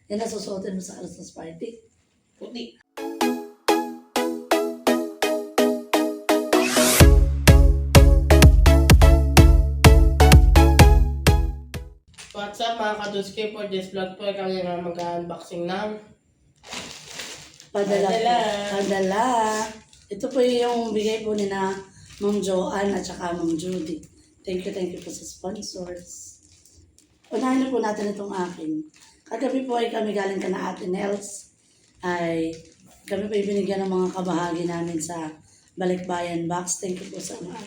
Yan ang susuotin mo sa Christmas party. Puti. What's up mga kaduski, for this vlog po ay kami nga mag-unboxing ng Padala. Ito po yung bigay po ni na Ma'am Joanne at saka Ma'am Judy. Thank you po sa sponsors. Unahin na po natin itong akin. Kagabi po ay kami galing ka na Ate Nels. Ay kami po ibinigyan ng mga kabahagi namin sa Balikbayan Box. Thank you po sa mga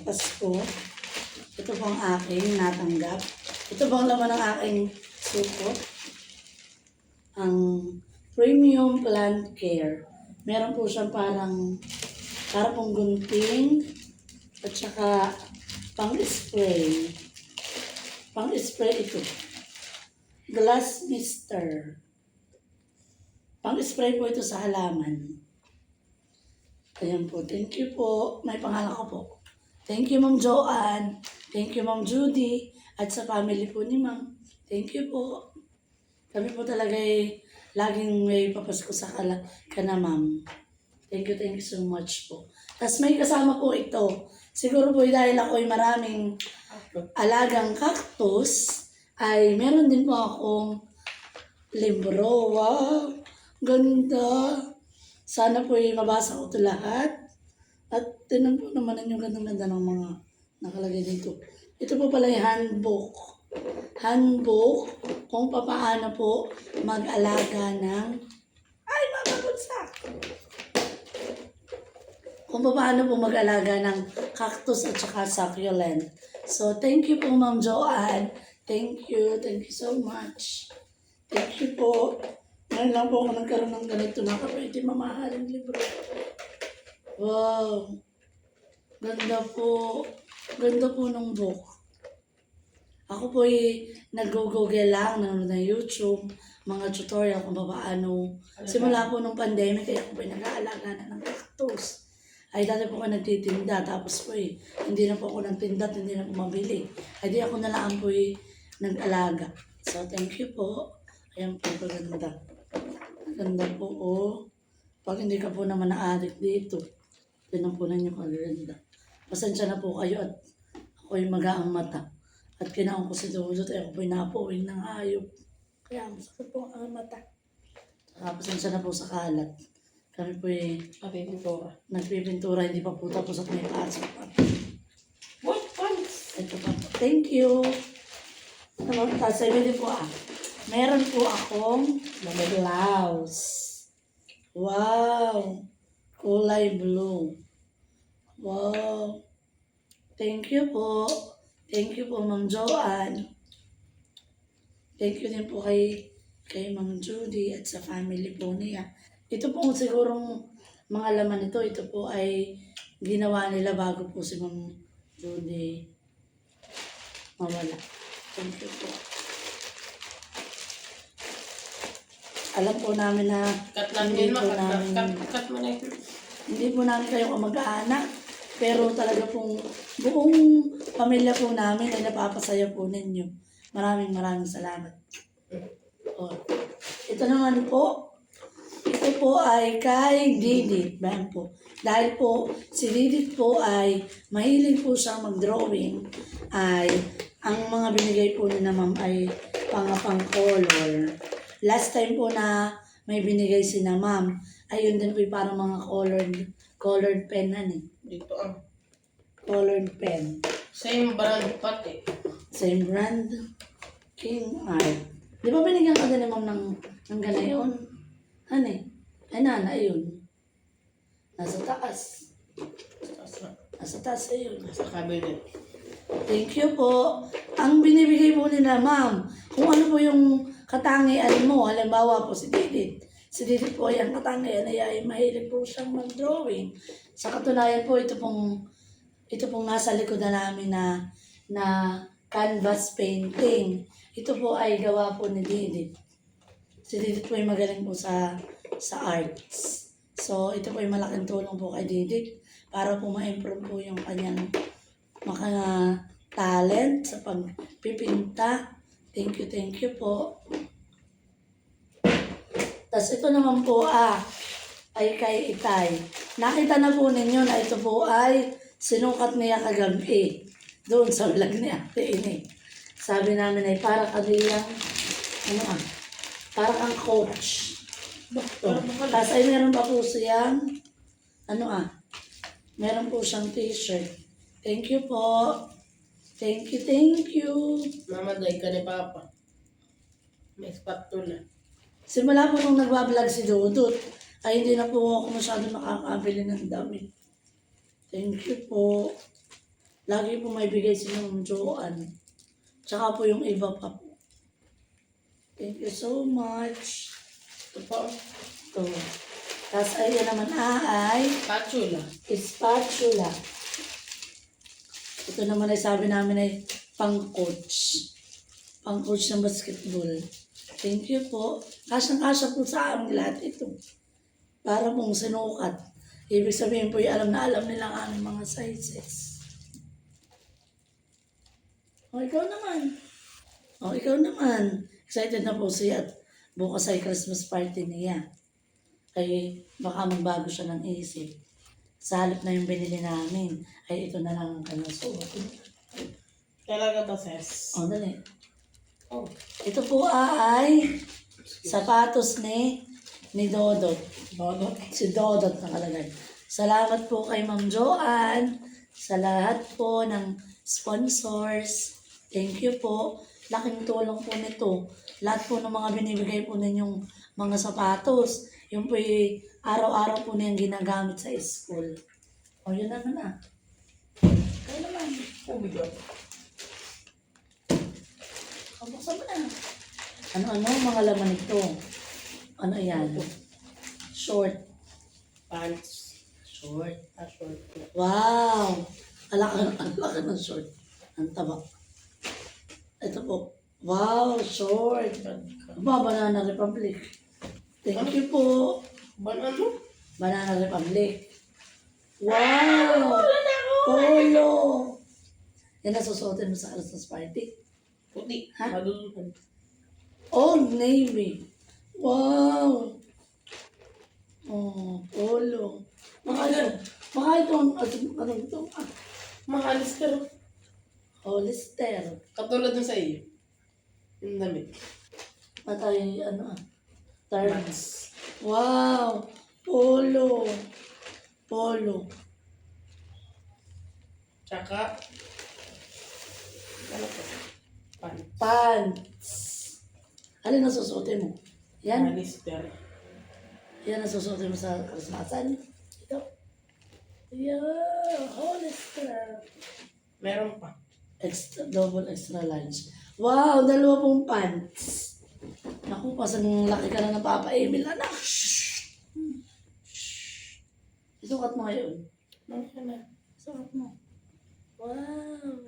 Pasko. Ito po ang aking natanggap. Ito po ang laman ng aking supot. Ang Premium Plant Care. Meron po siyang parang pong gunting at saka pang-spray. Pang-spray ito. Glass mister. Pang-spray po ito sa halaman. Ayan po. Thank you po. May pangalan ko po. Thank you, Ma'am Joanne. Thank you, Ma'am Judy. At sa family po ni Ma'am. Thank you po. Kami po talaga ay laging may papasko sa kana, Ma'am. Thank you so much po. Tapos may kasama po ito. Siguro po dahil ako ay maraming alagang cactus, ay meron din po akong libro. Wow! Ganda! Sana po ay mabasa ko ito lahat. At tinan po naman yung ganda-ganda ng mga nakalagay dito. Ito po pala yung handbook. Handbook kung paano po mag-alaga ng... Ay, mababagsak! Kung paano po mag-alaga ng cactus at saka succulent. So, thank you po, Ma'am Joanne. Thank you so much. Thank you po. Ngayon lang po ako nagkaroon ng ganito. Nakapwede mamahaling libro. Wow! Ganda po. Ganda po ng book. Ako po ay nag-google lang ng YouTube, mga tutorial kung paano. Simula po nung pandemic, kaya ako po ay nag-aalaga na ng cactus. Ay dati po ako nagtitinda, tapos po hindi na po ako nagtinda at hindi na po mabili. Ay di ako na lang po nag-alaga. So thank you po. Ayan po, ganda. Ganda po oh. Pag hindi ka po naman na-addict dito, tinampunan niyo kaganda. Pasensya na po kayo at ako ay magaang mata. At kinaon ko si Dudut ay ako po napuwing ng hayop. Kaya masakit po ang mata. Saka pasensya na po sa kalat. Kami po nagpipintura, hindi pa po tapos at may pasok pa. what pants? Ito pa po. Thank you. Tapos sabi din po meron po akong blouse. Wow! Kulay blue. Wow! Thank you po. Thank you po, Ma'am Joanne. Thank you din po kay Ma'am Judy at sa family po niya. Ito po sigurong mga laman nito. Ito po ay ginawa nila bago po si Ma'am Judy mawala. Thank you po. Alam po namin na Cut lang hindi yun, po namin, cut mo na yun. hindi po namin kayo kamag-anak, pero talaga pong buong pamilya po namin ay napapasaya po ninyo. Maraming salamat. Oh. Ito naman po, ito po ay kay Didit. Bayan po. Dahil po, si Didit po ay mahilig po siyang mag-drawing, ay ang mga binigay po ni na Ma'am ay pang-color. Last time po na may binigay si na Ma'am, ay yun din po yung parang mga colored pen Dito Colored pen. Same brand pati. Same brand. King Art. Di ba binigyan ka din ni Ma'am ng ganayon? Ano Ay nana, yun. Nasa taas. Nasa taas, ayun. Sa cabinet. Thank you po. Ang binibigay po nila, Ma'am, kung ano po yung katangian mo, halimbawa po si Didit. Si Didit po ay ang katangian ay mahilig po siyang mag-drawing. Sa katunayan po, ito pong nasa likod na namin na canvas painting. Ito po ay gawa po ni Didit. Si Didit po ay magaling po sa arts. So, ito po ay malaking tulong po kay Didit para po ma-improve po yung kanyang talent sa pagpipinta. Thank you po. Tapos ito naman po ay kay Itay. Nakita na po ninyo na ito po ay sinukat niya kagabi doon sa vlog ni Ate Ini. Sabi namin ay para kanilang para kang coach. Doktor. Tapos ay meron pa po siyang meron po siyang t-shirt. Thank you po. Thank you, thank you. Mamaday ka ni Papa. May spatula. Simula po nung nagbablog si Dudut, ay hindi na po ako masyado nakakabili ng damit. Thank you po. Lagi po may bigay si Ma'am Joanne. Tsaka po yung iba pa po. Thank you so much. Ito po. Ito. Tapos ayan naman ay Spatula. spatula. Ito naman ay sabi namin ay pang-coach. Pang-coach ng basketball. Thank you po. Kasyang-kasya po sa amin lahat ito. Para pong sinukat. Ibig sabihin po, alam na alam nila ang aming mga sizes. O, ikaw naman. Excited na po siya at bukas ay Christmas party niya. Kaya baka magbago siya ng isip. Sa halip na yung binili namin, ay ito na lang ang kanyang suotin. Talaga ba, sis? O, dali. Oh. Ito po ay sapatos ni Dodot. Dodot. Si Dodot nakalagay. Salamat po kay Ma'am Joanne sa lahat po ng sponsors. Thank you po. Laking tulong po nito. Lahat po ng mga binibigay po ninyong mga sapatos. Yung po araw-araw po niyang ginagamit sa school. O, yun naman Kaya naman. Oh my God. Kabuksan mo na. Ano mga laman nito? Ano yan? Short. Pants. Short. Short. Wow! Alaka ng short. Ang taba. Ito po. Wow! Short. Banana Republic. Thank you po. Ano? Banana Republic. Wow! Polo! Yan na susuotin mo sa Christmas party. Puti. Ha? Madulungan. Old Navy. Wow! Oh, polo. Baka ito anong ito? Mahalis ka rin. Hollister. Katulad dun sa iyo. Yung damit. Matay, Third. Mats. Wow! Polo. Polo. Tsaka. Ano to? Pants. Pants. Alin na susuotin mo? Yan. Halister. Yan ang susuotin mo sa Christmasan. Ito. Yeah. Hollister. Meron pa. Double extra large. Wow! Dalawa pong pants. Naku, pasang laki ka na ng Papa Emil. Anak! Shhh! Shhh! Isukat mo ngayon. Meron na. Isukat mo. Wow!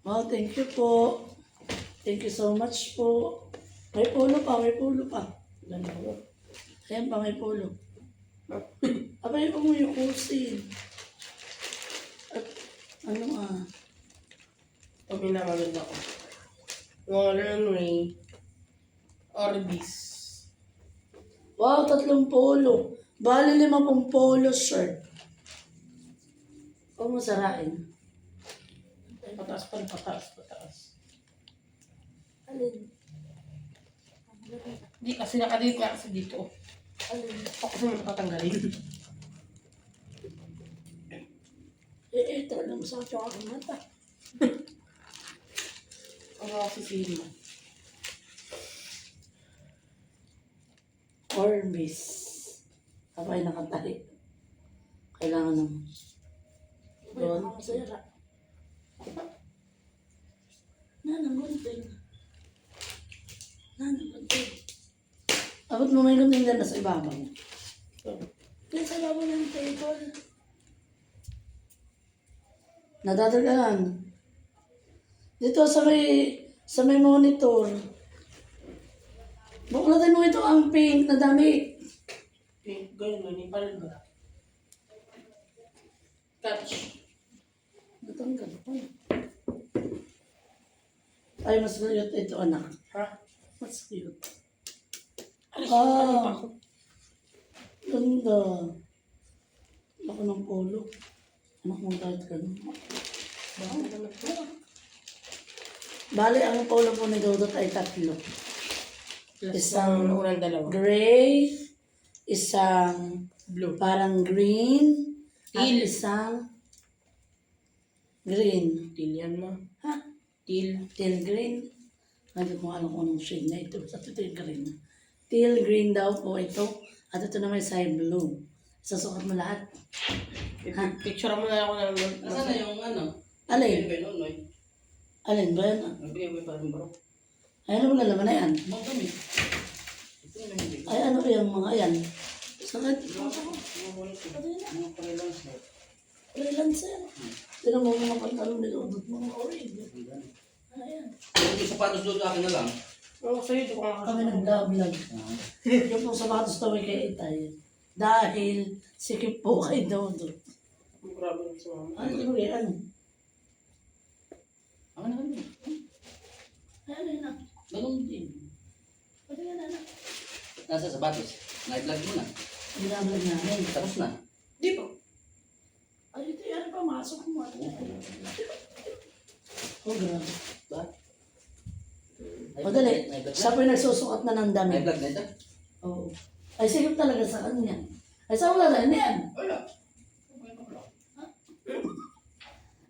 Wow, thank you po. Thank you so much po. May polo pa. Dalawa. Ayan pa, may polo. Abay pa mo yung kusin. At Pag minamaganda ko. Warren Ray. Orbis. wow, 3 polo. Bali 5 pong polo shirt. Huwag mo sarain. Pataas pa rin, pataas. Alin? Di kasi nakadate nga kasi dito. Alin? Ako kasi makatanggalin. Ito lang sa aking mata. Ang mga sisili. Orbis. Ako ay nakatahi. Kailangan ng... Doon. Masira. Nanangunting. Abot mo may gunting na sa ibabaw. Yan sa ibabaw ng table. Nadadagalan. Dito sa may monitor. Buklatin mo ito ang pink na damit. Pink, ganyan, hindi pa rin ba? Touch. Natanggal ko. Ay, mas cute ito, anak. Ha? Mas cute. Ah, ganda. Ako ng polo. Anak mo kahit ganun. Bale, ang polo po ni Dodot ay tatlo. Plus Isang ang unang dalawa. gray, isang Blue. parang green, at Teal. isang green. Teal yan ma. Ha? Teal. Teal green. Hindi ko alam kung anong shade na ito. Sa teal green. Teal green daw po ito. At ito naman sky blue. Sasukat mo lahat. Picture mo na ako ng... Nasaan na yung ano? Alin? Yung Noy, Noy. Alin ba yan? Nagbigay mo pa rin bro. Ay, ano ba laman na yan? Mga kami. Ito na yung bigay. Ay, ano yung mga yan? Sakit. Mga bonus ko. Mga freelance mo. Freelance yan. Tinan mo mga pantalon ni Dodot, mga orange. Ayan. Yung sapatos doon akin na lang. Oo, sa'yo, di ko nga Kami nagda-vlog. Yung pong sapatos daw ay kay Itay. Dahil sikip po kay Dodot. Grabe yung sumama. Ano yan? Ako na kami. Ayan, ayan. Ganun din. Pati yan, anak. Nasa sapatos. Na-vlog mo na. Binablog namin. Tapos na. Di ba? Ay, ito yan, pamasok mo. Oh, grabe. Ba? O, dali. Siya po yung nagsusukat na ng May damit. vlog na ito? Oo. Ay, sikip talaga sa kanya. Ay, saan wala rin yan? Wala.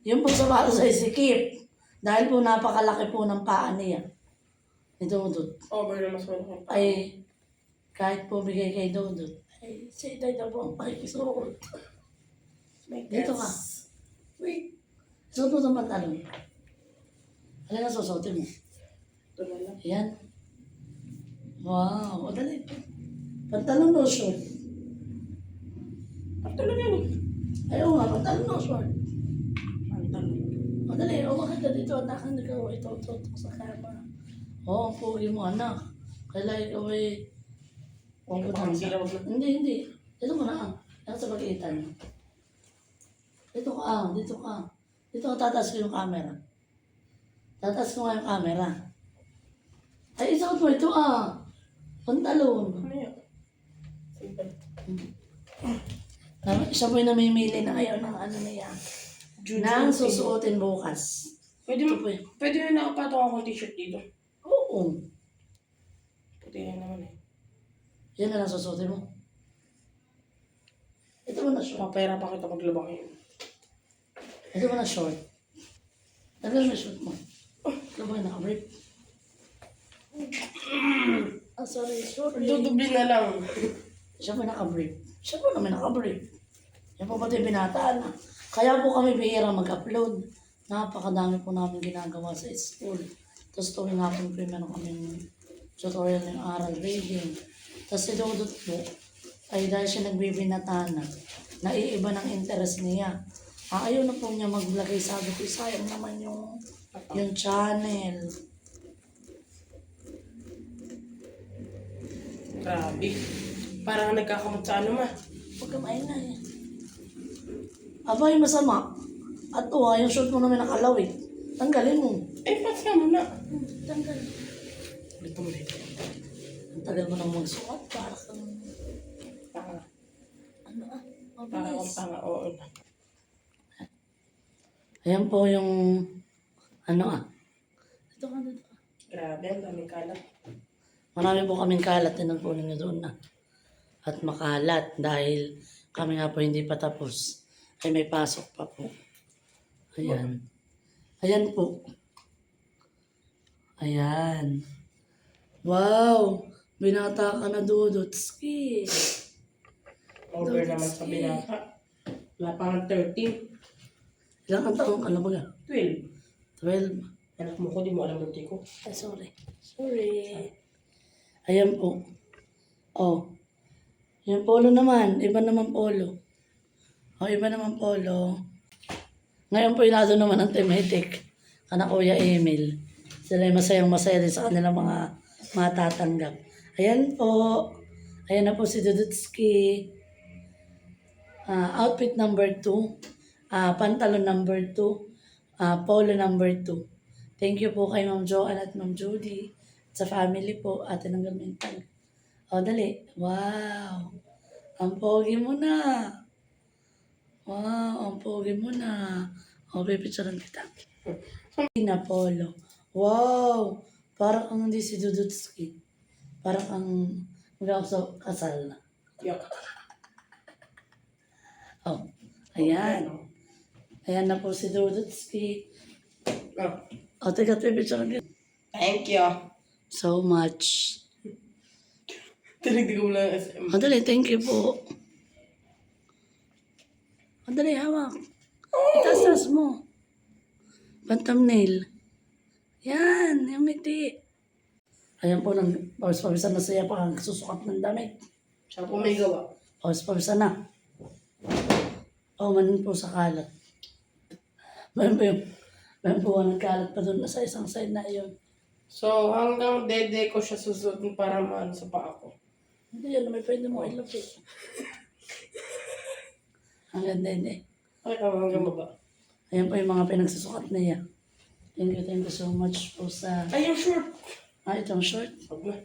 Yung po sapatos ay sikip. Dahil po napakalaki po ng paa niya. Ni Dodot. Over na mas malaki. Ay, kahit po bigay kay Dodot, ay, si Itay daw po ang pakikisuot. Dito ka. Wait. Suot mo itong pantalon. Alin ang susuotin mo? Ito na lang. Ayan. Wow. O, dali. Pantalon o short? Ito lang yan eh. Ayaw nga, pantalon o short? Pantalon. O, dali. O, makita dito. Atakan ikaw. Ito sa camera. Oo, ang pogi mo, anak. Kailangan ikaw ay... Huwag ko Parang tansa. sila wag na. Hindi. Dito mo na. Yan sa pag-iitan. Dito ka. Dito ka. Dito ka tataas ko yung camera. Tataas ko nga yung camera. Ay, isuot mo ito pantalon. Ano yan? Simple. Siya po yung namimili na ngayon ng ano niya. Nang susuotin bukas. Pwede Ito mo, po yun. pwede mo nakapatong akong t-shirt dito. Oo. Puti yan naman eh. Yan na lang susuotin mo. Ito mo na short. Mapera pa kita maglabang yun. Ito mo na short. Tagal mo yung short mo. Ito ba yung naka-brief? Sorry. Dudubli na lang. Siya po naka-brief. Siya po naman naka-brief. Yan po pati binataan na. Kaya po kami bihira mag-upload. Napakadami po namin ginagawa sa school. Tapos tuwing hapon po meron kaming tutorial ng aral reading. Tapos si Dodot po, ay dahil siya nagbibinata na, naiiba ng interest niya. Ayaw na po niya maglagay, sabi ko, sayang naman yung channel. Grabe. Parang nagkakamot sa ano ma. Huwag ka maingay. Abay, masama. At yung short mo naman nakalawit. Tanggalin mo. Eh, pats nga muna. Tanggal. Dito mo dito. Ang tagal mo nang magsuot, para kang, Tanga. ano Tanga mabilis. kang tanga. Oo. Ayan po yung, ano Dito ka. Grabe, ang daming kalat. Marami po kaming kalat, tinan po ninyo doon na. At makalat dahil kami nga po hindi pa tapos. Ay may pasok pa po. Ayan. Ayan po. Ayan. Wow! Binata ka na, Dudotski. Over naman sa binata. Wala pa nga 13. Ilang ang taong ka na ba? 12. 12. Anak mo ko, di mo alam ng ko. Ay, sorry. Sorry. Ayan po. Oh. Yung polo naman. Iba naman polo. Iba naman polo. Ngayon po inado naman ang Temetic. Kana Kuya Emil. Sila ay masayang-masaya din sa kanilang mga matatanggap. Ayan po. Ayan na po si Dudutski. Outfit number 2. Pantalon number 2. Polo number 2. Thank you po kay Ma'am Joanne at Ma'am Judy. Sa family po, Ate ng Garmental. O, dali. Wow. Ang pogi mo na. Wow, ang pogi mo na. O, pipicturean kita. Na polo. Wow. Parang kang hindi si Dudutski. Parang kang kasal na. Yuck. Oh, ayan. Ayan na po si Dudutski. Oh, O, teka, pipicturean kita. thank you. So much. Tinigdig ko lang SM. O, dali, thank you po. O, dali, hawak. Itasas mo. Thumbnail. Yan, yung ngiti. Ayan po, nang pawis-pawisan na siya pa ang susukat ng damit. Siya po may gawa. Pawis-pawisan na. O, manin po sa kalat. Mayroon po nagkalat pa doon sa isang side na iyon. So, hanggang dede ko siya susutin para maano sa paa ko. Hindi yan, may pwede mo ilapit. Hanggang dede. Ay, hanggang baba. Ayan po yung mga pinagsusukat niya. Thank you so much po sa... Ay, yung short. itong short. Wag na.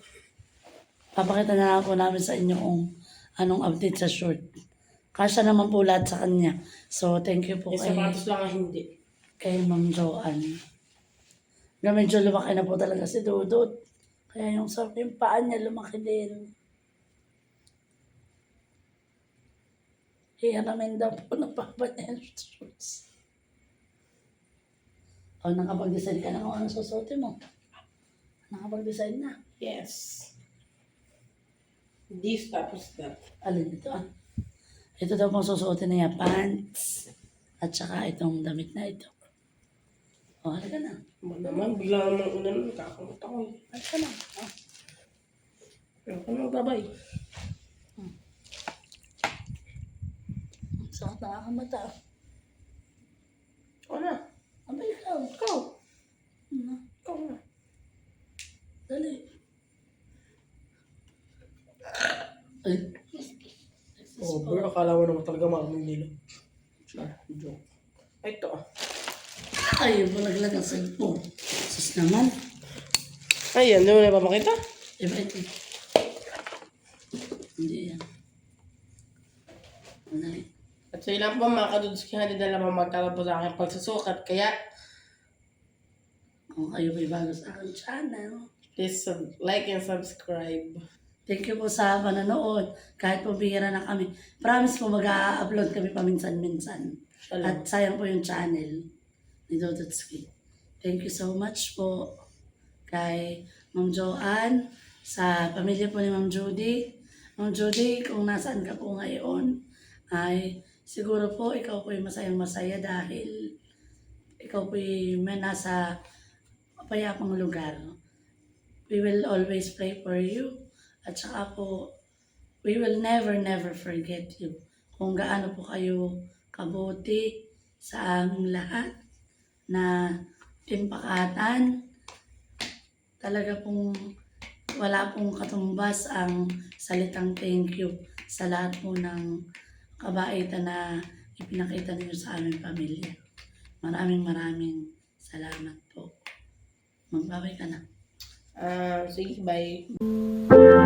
Papakita na lang po namin sa inyo kung anong update sa short. Kasya naman po lahat sa kanya. So, thank you po Yung sapatos lang ang hindi. kay Ma'am Joanne. Medyo lumaki na po talaga si Dudut. Kaya yung paa niya lumaki din. Kaya namin daw po ng papa niya yung shorts. O, nakapag-design ka na kung ano susuotin mo. Nakapag-design na. Yes. This tapos that. Alin ito ah? Ito daw pong susuotin niya, pants. At saka itong damit na ito. O, halika na. Ba naman, bigla naman una nun, kakamot ako. Halika na. O. Pero ano, babay. Sakit na aking mata. O na. Abay, ikaw. Ikaw. Ano? Ikaw na. Dali. Ay. Oh, bro, akala mo naman talaga maraming nila. Joke. Ay, ito ah. Ay, malaglag ang cellphone. Sus naman. Ayan, di mo na ipapakita? Iba ito. Hindi yan. Dali. At so ilan po mga kadudski, hindi na naman magkalabo sa aking pagsusukat. Kaya, Kung kayo may bago sa aking channel. please like and subscribe. Thank you po sa panonood. Kahit po bihira na kami. Promise po mag-upload kami paminsan-minsan. At sayang po yung channel ni Dudutski. Thank you so much po kay Ma'am Joanne, sa pamilya po ni Ma'am Judy. Ma'am Judy, kung nasaan ka po ngayon, ay siguro po ikaw po ay masayang-masaya dahil ikaw po ay may nasa payapang lugar. We will always pray for you. At saka po, we will never forget you. Kung gaano po kayo kabuti sa aming lahat na timpakatan. Talaga pong wala pong katumbas ang salitang thank you sa lahat po ng kabaitan na ipinakita ninyo sa aming pamilya. Maraming salamat po. Magbabay ka na. Sige, bye.